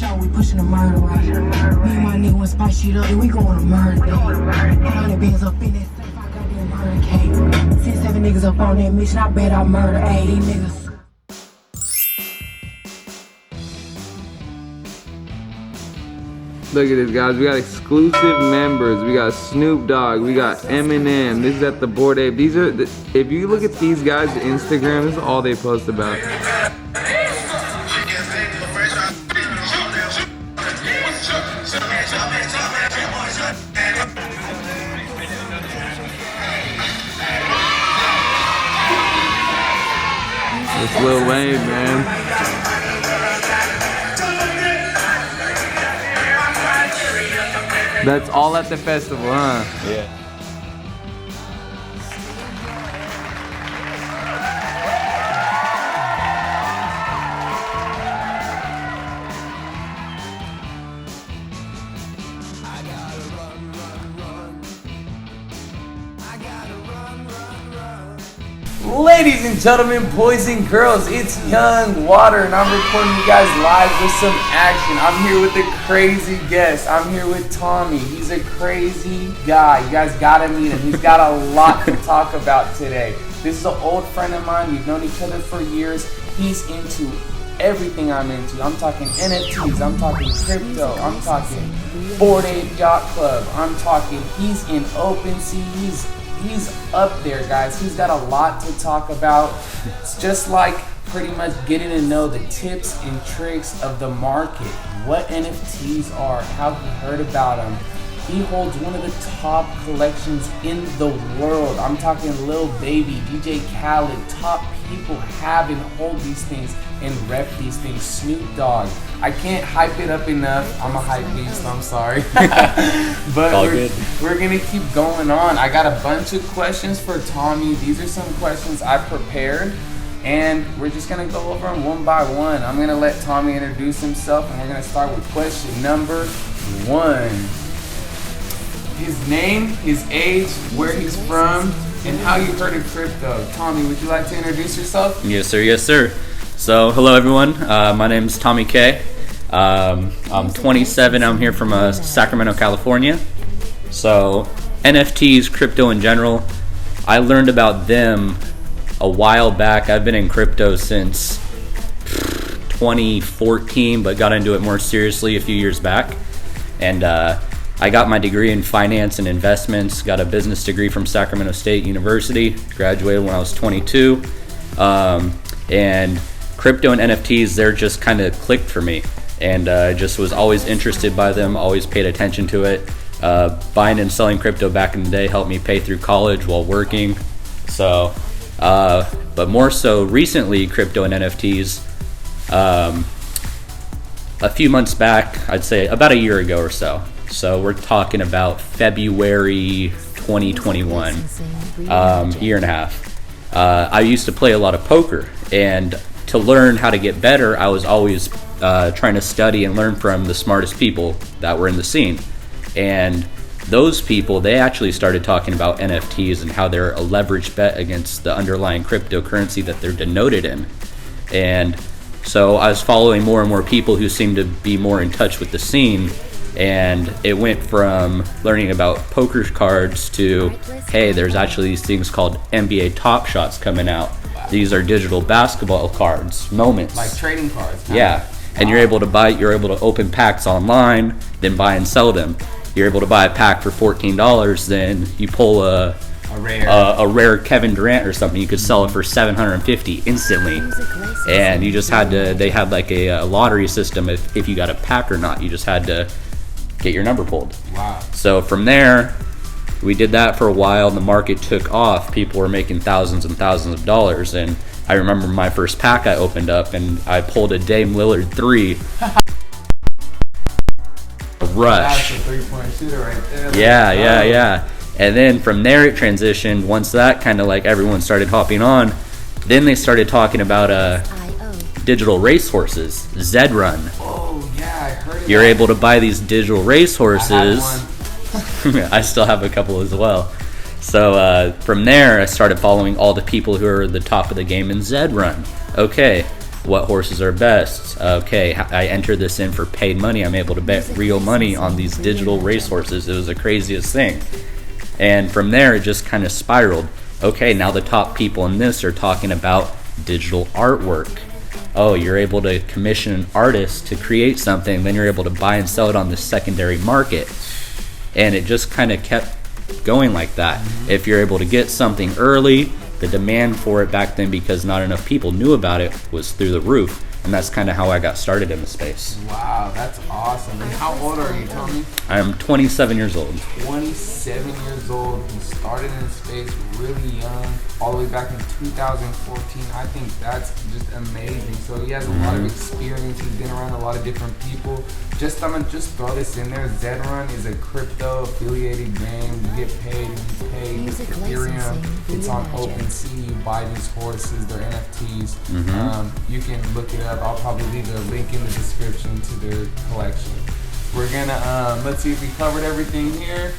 show, we pushing the murder right. Me and my nigga wanna spice shit up, and we going to murder day. 100 bands up in that safe, I got that murder cake. 6, 7 niggas up on that mission, I bet I murder 80 niggas. Look at this, guys. We got exclusive members. We got Snoop Dogg. We got Eminem. This is at the Bored Ape. These are, if you look at these guys' Instagram, this is all they post about. It's Lil Wayne, man. That's all at the festival, huh? Yeah. Ladies and gentlemen, boys and girls, it's Young Water, and I'm recording you guys live with some action. I'm here with a crazy guest. I'm here with Tommy. He's a crazy guy. You guys gotta meet him. He's got a lot to talk about today. This is an old friend of mine. We've known each other for years. He's into everything I'm into. I'm talking NFTs. I'm talking crypto. I'm talking Bored Ape Yacht Club. I'm talking, he's in OpenSea. He's up there, guys. He's got a lot to talk about. It's just like pretty much getting to know the tips and tricks of the market, what NFTs are, how he heard about them. He holds one of the top collections in the world. I'm talking Lil Baby, DJ Khaled, top people have and hold these things and rep these things. Snoop Dogg. I can't hype it up enough. I'm a hype beast, I'm sorry. But we're gonna keep going on. I got a bunch of questions for Tommy. These are some questions I prepared, and we're just gonna go over them one by one. I'm gonna let Tommy introduce himself, and we're gonna start with question number 1. His name, his age, where he's from, and how you heard of crypto. Tommy, would you like to introduce yourself? Yes, sir. Yes, sir. So, hello, everyone. My name's Tommy K. I'm 27. I'm here from Sacramento, California. So, NFTs, crypto in general, I learned about them a while back. I've been in crypto since 2014, but got into it more seriously a few years back. And I got my degree in finance and investments, got a business degree from Sacramento State University, graduated when I was 22. And crypto and NFTs, they're just kind of clicked for me. And just was always interested by them, always paid attention to it. Buying and selling crypto back in the day helped me pay through college while working. So, but more so recently, crypto and NFTs. A few months back, I'd say about a year ago or so. So we're talking about February 2021, year and a half. I used to play a lot of poker, and to learn how to get better, I was always trying to study and learn from the smartest people that were in the scene. And those people, they actually started talking about NFTs and how they're a leveraged bet against the underlying cryptocurrency that they're denoted in. And so I was following more and more people who seemed to be more in touch with the scene. And it went from learning about poker cards to, hey, there's actually these things called NBA Top Shots coming out. These are digital basketball cards, moments. Like trading cards. Yeah. And you're able to open packs online, then buy and sell them. You're able to buy a pack for $14, then you pull a rare Kevin Durant or something, you could sell it for $750 instantly. And you just they had like a lottery system if you got a pack or not. You just had to get your number pulled. Wow. So from there, we did that for a while, and the market took off. People were making thousands and thousands of dollars, and I remember my first pack I opened up, and I pulled a Dame Lillard 3. A rush. That's a three-point shooter right there. Yeah. And then from there it transitioned. Once that kind of like everyone started hopping on, then they started talking about digital racehorses, Zed Run. Oh yeah, I heard of You're that. able to buy these digital racehorses. I had one. I still have a couple as well. So from there, I started following all the people who are at the top of the game in Zed Run. Okay, what horses are best. Okay, I enter this in for paid money. I'm able to bet real money on these digital racehorses. It was the craziest thing. And from there, it just kind of spiraled. Okay, now the top people in this are talking about digital artwork. Oh, you're able to commission an artist to create something, then you're able to buy and sell it on the secondary market. And it just kind of kept going like that. If you're able to get something early, the demand for it back then, because not enough people knew about it, was through the roof. And that's kind of how I got started in the space. Wow, that's awesome. And how old are you, Tommy? I'm 27 years old. 27 years old. He started in the space really young, all the way back in 2014. I think that's just amazing. So he has a lot of experience. He's been around a lot of different people. I'm gonna just throw this in there. Zedrun is a crypto affiliated game. You get paid and you pay with Ethereum. It's on OpenSea. You buy these horses. They're NFTs. You can look it up. I'll probably leave a link in the description to their collection. We're gonna let's see if we covered everything here.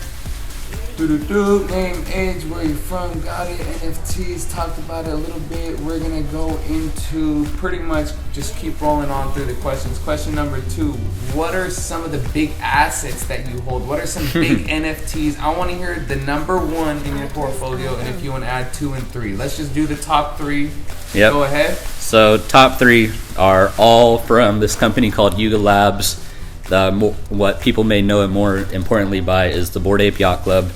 Name, age, where you're from, got it. NFTs, talked about it a little bit. We're gonna go into pretty much just keep rolling on through the questions. Question number 2: what are some of the big assets that you hold? What are some big NFTs? I want to hear the number 1 in your portfolio, and if you want to add 2 and 3. Let's just do the top 3. Yep. Go ahead. So top 3 are all from this company called Yuga Labs. What people may know it more importantly by is the Bored Ape Yacht Club.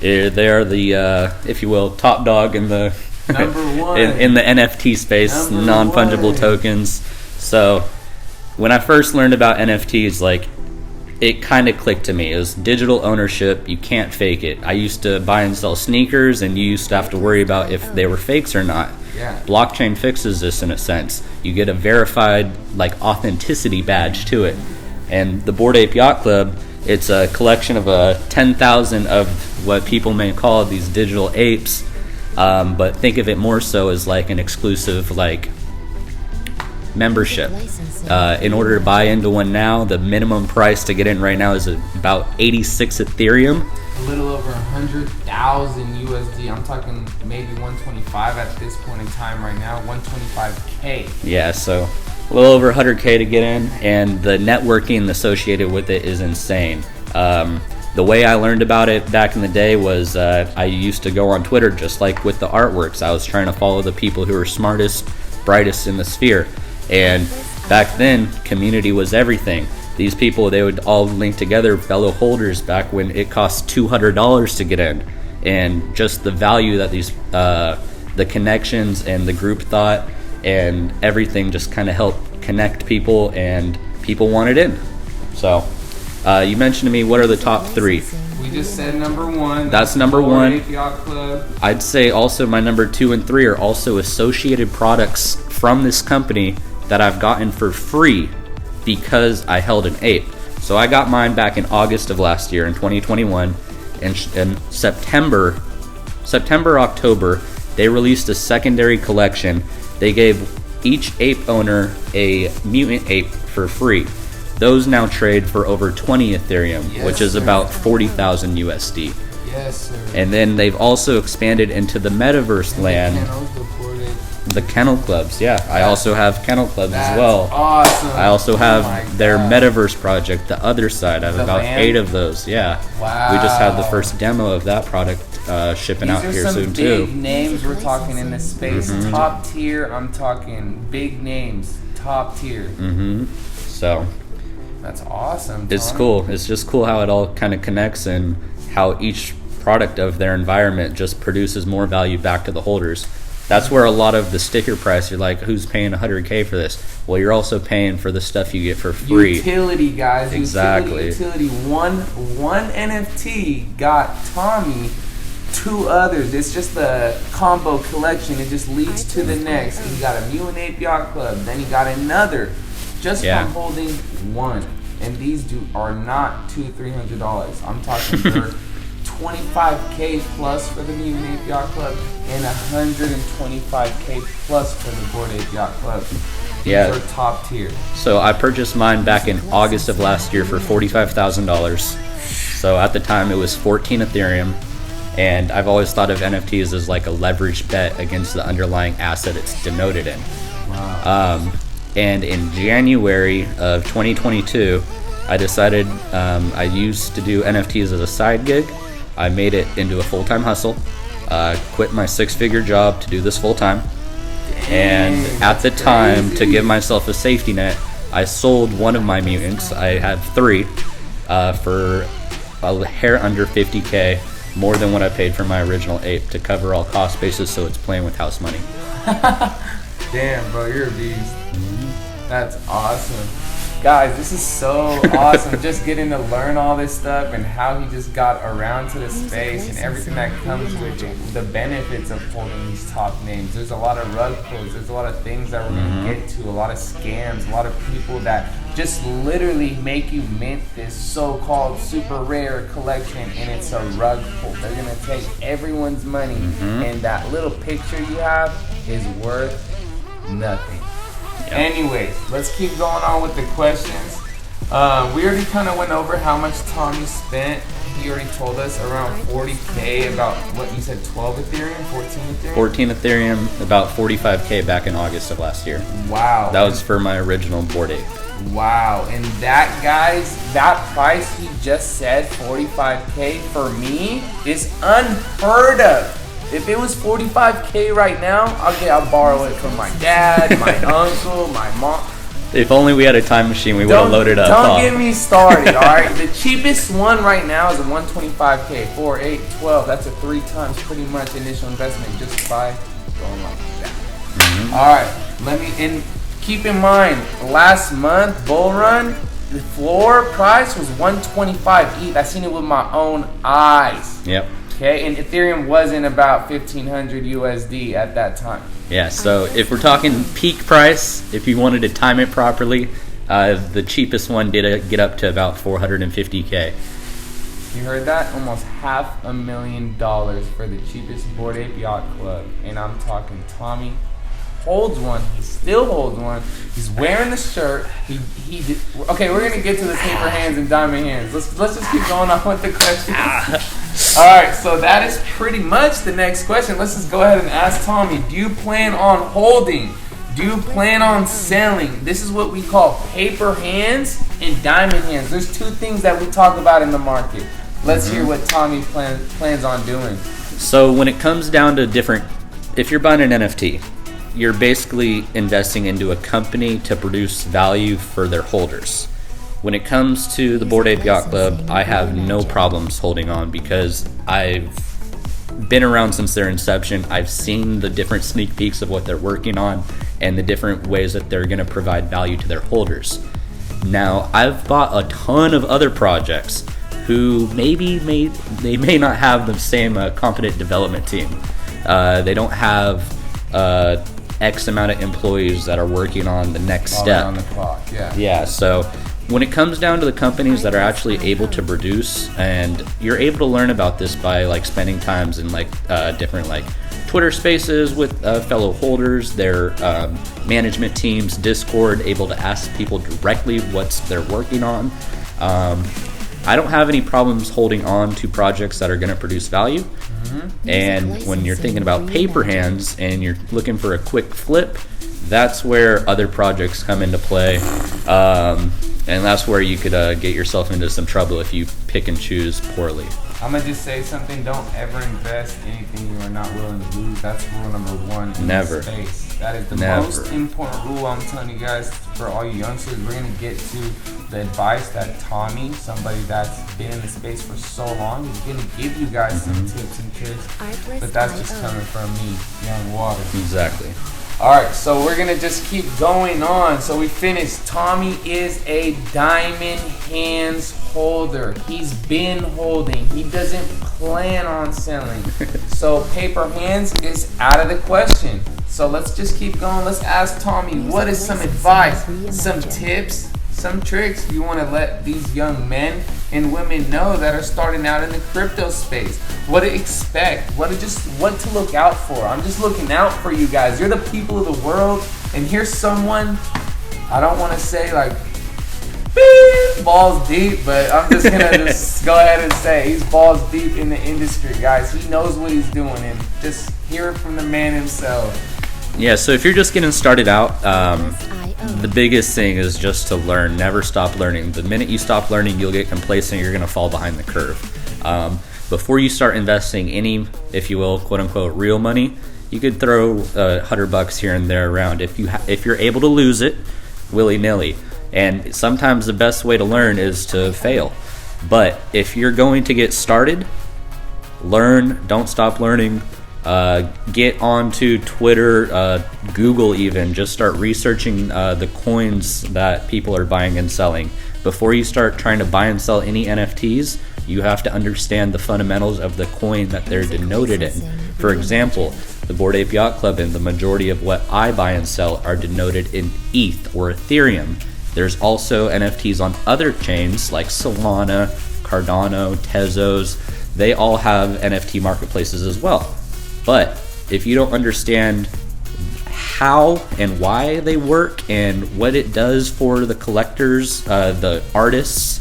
They're the, if you will, top dog in the number 1 in the NFT space, non-fungible tokens. So when I first learned about NFTs, like, it kind of clicked to me. It was digital ownership. You can't fake it. I used to buy and sell sneakers, and you used to have to worry about if they were fakes or not. Yeah. Blockchain fixes this in a sense. You get a verified, like, authenticity badge to it. And the Bored Ape Yacht Club, it's a collection of 10,000 of what people may call these digital apes, but think of it more so as like an exclusive like membership. In order to buy into one now, the minimum price to get in right now is about 86 Ethereum. A little over 100,000 USD. I'm talking maybe 125 at this point in time right now. 125K. Yeah, so a little over 100K to get in, and the networking associated with it is insane. The way I learned about it back in the day was I used to go on Twitter, just like with the artworks. I was trying to follow the people who were smartest, brightest in the sphere. And back then, community was everything. These people, they would all link together, fellow holders, back when it cost $200 to get in. And just the value that these, the connections and the group thought and everything just kind of helped connect people, and people wanted in. So you mentioned to me, what are the top 3? We just said number 1. That's number 1. Bored Ape Yacht Club. I'd say also my number 2 and 3 are also associated products from this company that I've gotten for free because I held an ape. So I got mine back in August of last year in 2021. And in September, October, they released a secondary collection. They gave each ape owner a mutant ape for free. Those now trade for over 20 Ethereum, Yes, which is sir. about 40,000 USD. Yes, sir. And then they've also expanded into the metaverse land, the kennel clubs. Yeah, I also have kennel clubs as well. Awesome. I also Oh have my their God. metaverse project, the other side. I have The about land? 8 of those. Yeah. Wow. We just had the first demo of that product shipping These out are here some soon big too. names we're talking in this space. Mm-hmm. Top tier. I'm talking big names. Top tier. So That's awesome. it's Tony. cool. It's just cool how it all kind of connects and how each product of their environment just produces more value back to the holders. That's where a lot of the sticker price, you're like, who's paying 100K for this? Well, you're also paying for the stuff you get for free. Utility, guys. Exactly. Utility. One NFT got Tommy 2 others. It's just a combo collection. It just leads to the next. He got a Mutant Ape Yacht Club. Then he got another. Just Yeah. from holding 1. And these are not $200-$300. I'm talking they're 25K plus for the Mutant Ape Yacht Club and 125K plus for the Bored Ape Yacht Club. These Yeah. are top tier. So I purchased mine back in August of last year for $45,000. So at the time it was 14 Ethereum. And I've always thought of NFTs as like a leveraged bet against the underlying asset it's denoted in. Wow. And in January of 2022, I decided I used to do NFTs as a side gig. I made it into a full-time hustle. Quit my 6-figure job to do this full-time. And at the time, to give myself a safety net, I sold one of my mutants. I have 3 for a hair under 50K, more than what I paid for my original ape to cover all cost bases, so it's playing with house money. Damn, bro, you're a beast. That's awesome. Guys, this is so awesome. Just getting to learn all this stuff and how he just got around to the space and everything that comes with it. The benefits of holding these top names. There's a lot of rug pulls. There's a lot of things that we're going to get to. A lot of scams. A lot of people that just literally make you mint this so-called super rare collection, and it's a rug pull. They're going to take everyone's money, and that little picture you have is worth nothing. Yep. Anyways, let's keep going on with the questions. We already kind of went over how much Tommy spent. He already told us around 40K, about what you said, 12 Ethereum, 14 Ethereum? 14 Ethereum, about 45K back in August of last year. Wow. That was for my original Bored Ape. Wow. And that, guys, that price he just said, 45K, for me is unheard of. If it was 45K right now, I'll borrow it from my dad, my uncle, my mom. If only we had a time machine, we would have loaded up. Don't get me started, all right? The cheapest one right now is a 125K, 4, 8, 12. That's a 3 times pretty much initial investment just by going like that. All right, and keep in mind, last month, bull run, the floor price was 125 ETH. I seen it with my own eyes. Yep. Okay, and Ethereum wasn't about 1,500 USD at that time. Yeah, so if we're talking peak price, if you wanted to time it properly, the cheapest one did get up to about 450K. You heard that? Almost $500,000 for the cheapest Bored Ape Yacht Club. And I'm talking Tommy holds one. He still holds one. He's wearing the shirt. Okay, we're gonna get to the paper hands and diamond hands. Let's just keep going on with the questions. All right, so that is pretty much the next question. Let's just go ahead and ask Tommy. Do you plan on holding? Do you plan on selling? This is what we call paper hands and diamond hands. There's 2 things that we talk about in the market. Let's hear what Tommy plans on doing. So when it comes down to if you're buying an NFT, you're basically investing into a company to produce value for their holders. When it comes to the Bored Ape Yacht Club, I have no problems holding on because I've been around since their inception. I've seen the different sneak peeks of what they're working on and the different ways that they're going to provide value to their holders. Now, I've bought a ton of other projects who may not have the same competent development team. They don't have X amount of employees that are working on the next step. On the clock, yeah. Yeah, so when it comes down to the companies that are actually able to produce, and you're able to learn about this by like spending times in like different like Twitter spaces with fellow holders, their management teams, Discord, able to ask people directly what they're working on. I don't have any problems holding on to projects that are going to produce value. And when you're thinking about paper hands and you're looking for a quick flip, that's where other projects come into play. And that's where you could get yourself into some trouble if you pick and choose poorly. I'm going to just say something. Don't ever invest anything you are not willing to lose. That's rule number 1 in Never. this space. That is the Never. most important rule. I'm telling you guys, for all you youngsters, we're going to get to the advice that Tommy, somebody that's been in the space for so long, is going to give you guys some tips and tricks. But that's just coming from me, Young Water. Exactly. All right, so we're going to just keep going on. So we finished. Tommy is a diamond hands holder. He's been holding. He doesn't plan on selling. So paper hands is out of the question. So let's just keep going. Let's ask Tommy, what is some advice, some tips, some tricks you want to let these young men and women know that are starting out in the crypto space? What to expect, what to look out for. I'm just looking out for you guys. You're the people of the world, and here's someone, I don't want to say like balls deep, but I'm just gonna just go ahead and say he's balls deep in the industry, guys. He knows what he's doing, and just hear it from the man himself. Yeah, so if you're just getting started out, the biggest thing is just to learn. Never stop learning. The minute you stop learning, you'll get complacent. You're going to fall behind the curve. Before you start investing any, if you will, quote unquote, real money, you could throw $100 here and there around. If you're able to lose it willy nilly. And sometimes the best way to learn is to fail. But if you're going to get started, learn. Don't stop learning. Get onto Twitter, Google even. Just start researching the coins that people are buying and selling. Before you start trying to buy and sell any NFTs, you have to understand the fundamentals of the coin that they're denoted in. For example, the Bored Ape Yacht Club and the majority of what I buy and sell are denoted in ETH or Ethereum. There's also NFTs on other chains like Solana, Cardano, Tezos. They all have NFT marketplaces as well. But if you don't understand how and why they work and what it does for the collectors, the artists,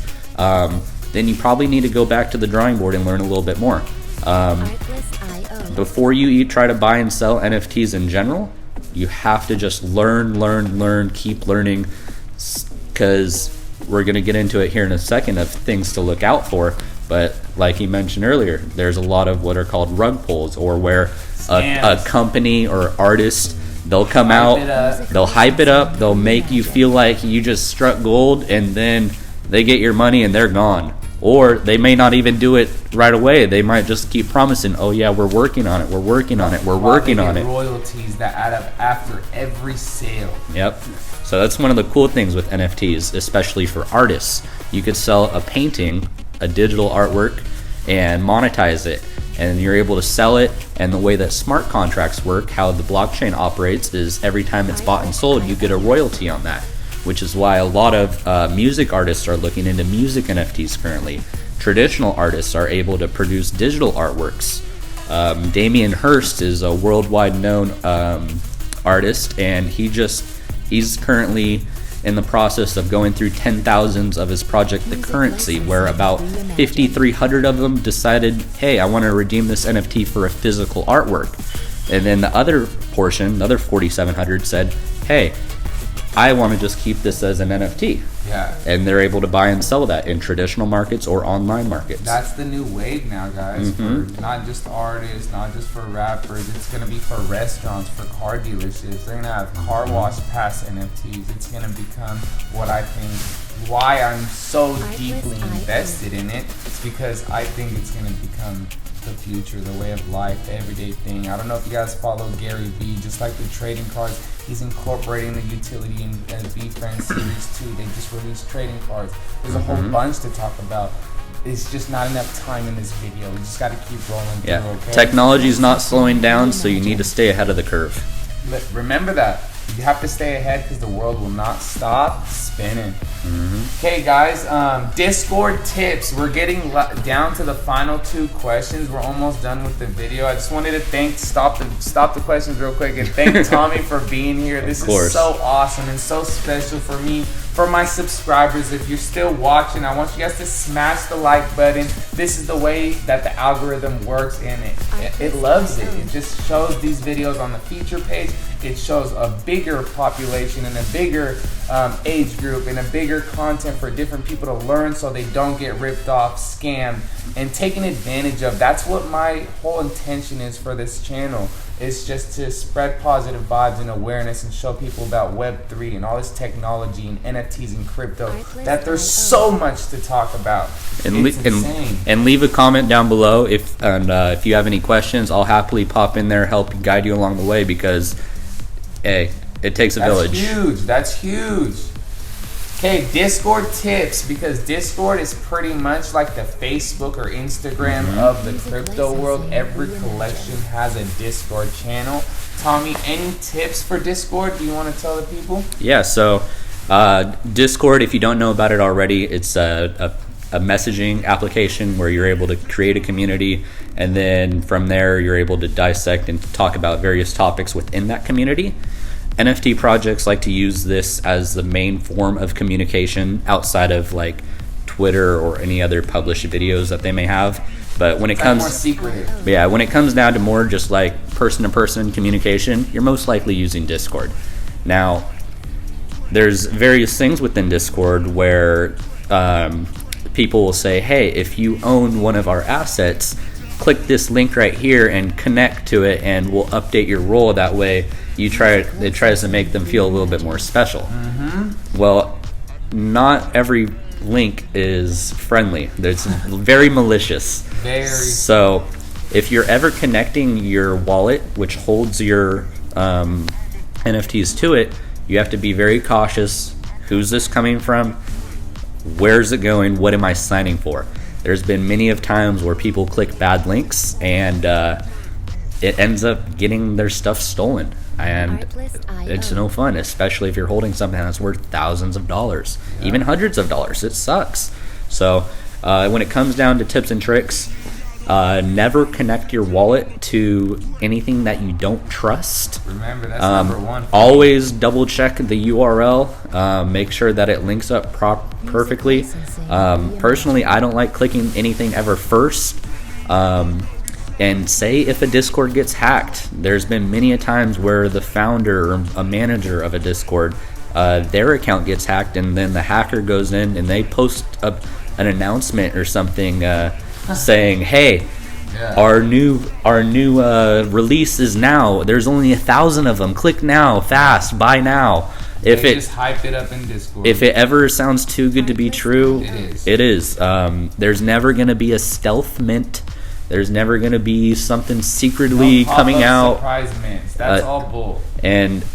then you probably need to go back to the drawing board and learn a little bit more. Before you try to buy and sell NFTs in general, you have to just learn, keep learning, because we're going to get into it here in a second of things to look out for. But like you mentioned earlier, there's a lot of what are called rug pulls, or where a company or artist, they'll come out, they'll hype it up, they'll make you feel like you just struck gold, and then they get your money and they're gone. Or they may not even do it right away. They might just keep promising, oh yeah, we're working on it, we're working on it. Royalties that add up after every sale. Yep. So that's one of the cool things with NFTs, especially for artists. You could sell a painting, a digital artwork, and monetize it. And you're able to sell it, and the way that smart contracts work, how the blockchain operates, is every time it's bought and sold, you get a royalty on that. Which is why a lot of music artists are looking into music NFTs currently. Traditional artists are able to produce digital artworks. Damien Hirst is a worldwide known artist, and he's currently in the process of going through 10,000s of his project, The Currency, where about 5,300 of them decided, hey, I want to redeem this NFT for a physical artwork. And then the other portion, another 4,700 said, hey, I want to just keep this as an NFT. Yeah. And they're able to buy and sell that in traditional markets or online markets. That's the new wave now, guys. Mm-hmm. For not just artists, not just for rappers. It's going to be for restaurants, for car dealerships. They're going to have car wash pass NFTs. It's going to become what I think, why I'm so deeply invested in it. It's because I think it's going to become the future, the way of life, the everyday thing. I don't know if you guys follow Gary Vee, just like the trading cards, he's incorporating the utility in B Friends Series 2. They just released trading cards. There's a whole bunch to talk about. It's just not enough time in this video. We just got to keep rolling through, okay? Technology's not slowing down, so you need to stay ahead of the curve. Remember that. You have to stay ahead because the world will not stop spinning. Okay, guys, Discord tips. We're getting down to the final 2 questions. We're almost done with the video. I just wanted to stop the questions real quick and thank Tommy for being here. This is so awesome and so special for me, for my subscribers. If you're still watching, I want you guys to smash the like button. This is the way that the algorithm works, and it loves it. It just shows these videos on the feature page. It shows a bigger population and a bigger age group and a bigger content for different people to learn, so they don't get ripped off, scammed, and taken advantage of. That's what my whole intention is for this channel. It's just to spread positive vibes and awareness and show people about Web3 and all this technology and NFTs and crypto, that there's so much to talk about. And leave a comment down below if you have any questions. I'll happily pop in there, help guide you along the way, because hey, it takes a village. That's huge. Okay, Discord tips, because Discord is pretty much like the Facebook or Instagram of the crypto world. Every collection has a Discord channel. Tommy, any tips for Discord? Do you want to tell the people? Yeah, so Discord, if you don't know about it already, it's a messaging application where you're able to create a community, and then from there you're able to dissect and talk about various topics within that community. NFT projects like to use this as the main form of communication outside of like Twitter or any other published videos that they may have. But when it comes more secretive. Yeah, when it comes down to more just like person-to-person communication, you're most likely using Discord. Now, there's various things within Discord where people will say, hey, if you own one of our assets, click this link right here and connect to it, and we'll update your role. That way it tries to make them feel a little bit more special. Well, not every link is friendly. It's very malicious. So if you're ever connecting your wallet, which holds your NFTs to it, you have to be very cautious. Who's this coming from? Where's it going? What am I signing for? There's been many of times where people click bad links and it ends up getting their stuff stolen. And it's no fun, especially if you're holding something that's worth thousands of dollars, even hundreds of dollars. It sucks. So when it comes down to tips and tricks, never connect your wallet to anything that you don't trust. Remember, that's number one. Always double check the URL. Make sure that it links up perfectly. Personally, I don't like clicking anything ever first. And say if a Discord gets hacked, there's been many a times where the founder or a manager of a Discord, their account gets hacked, and then the hacker goes in and they post an announcement or something saying, hey, our new release is now. There's only 1,000 of them. Click now, fast, buy now. If it just hype it up in Discord. If it ever sounds too good to be true, it is. There's never going to be a stealth mint. There's never going to be something secretly coming out. Surprise mints. That's all bull. And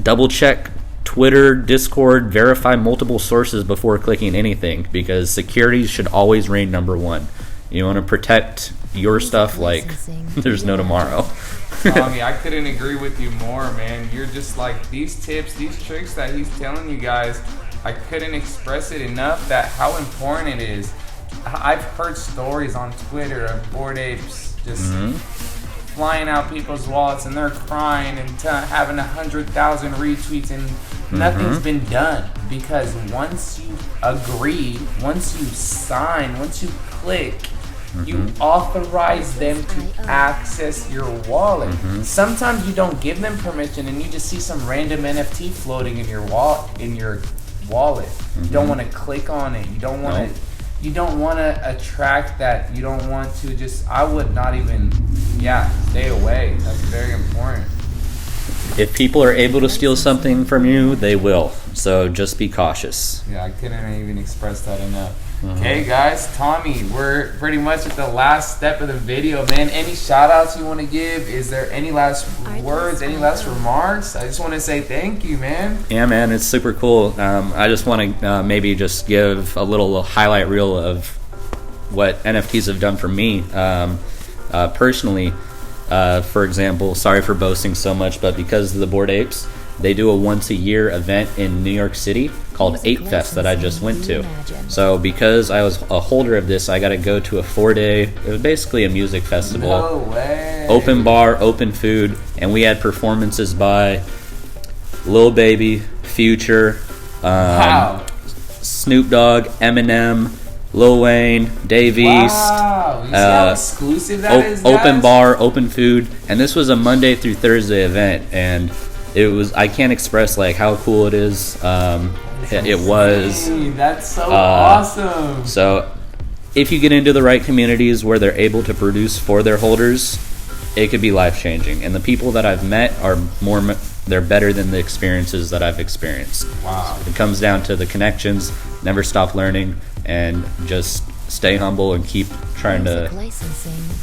double check Twitter, Discord, verify multiple sources before clicking anything, because security should always reign number one. You want to protect your stuff like there's no tomorrow. Tommy, I couldn't agree with you more, man. You're just like, these tips, these tricks that he's telling you guys, I couldn't express it enough that how important it is. I've heard stories on Twitter of Bored Apes just flying out people's wallets, and they're crying and having 100,000 retweets, and nothing's been done, because once you agree, once you sign, once you click, you authorize them to access your wallet. Sometimes you don't give them permission, and you just see some random NFT floating in your wallet. You don't want to click on it. You don't want to. You don't want to attract that. You don't want to just. I would not even. Stay away. That's very important. If people are able to steal something from you, they will. So just be cautious. Yeah, I couldn't even express that enough. Okay, guys, Tommy, we're pretty much at the last step of the video, man. Any shout outs you want to give? Is there any last words, any last remarks? I just want to say thank you, man. Yeah, man, it's super cool. I just want to maybe just give a little highlight reel of what NFTs have done for me. Personally, for example, sorry for boasting so much, but because of the Bored Apes, they do a once a year event in New York City called Ape Fest that I just went to. So because I was a holder of this, I got to go to a 4-day, it was basically a music festival. No way. Open bar, open food, and we had performances by Lil Baby, Future, Snoop Dogg, Eminem, Lil Wayne, Dave East. Wow, you see how exclusive that is, guys? Open bar, open food, and this was a Monday through Thursday event, and it was, I can't express like how cool it is. It was. That's so awesome. So if you get into the right communities where they're able to produce for their holders, it could be life changing. And the people that I've met are they're better than the experiences that I've experienced. Wow. It comes down to the connections, never stop learning, and just stay humble and keep trying to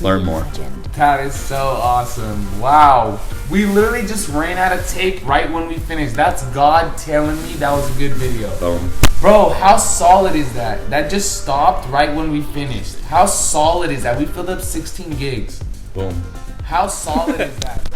learn more. That is so awesome. Wow. We literally just ran out of tape right when we finished. That's God telling me that was a good video. Boom. Bro, how solid is that? That just stopped right when we finished. How solid is that? We filled up 16 gigs. Boom. How solid is that?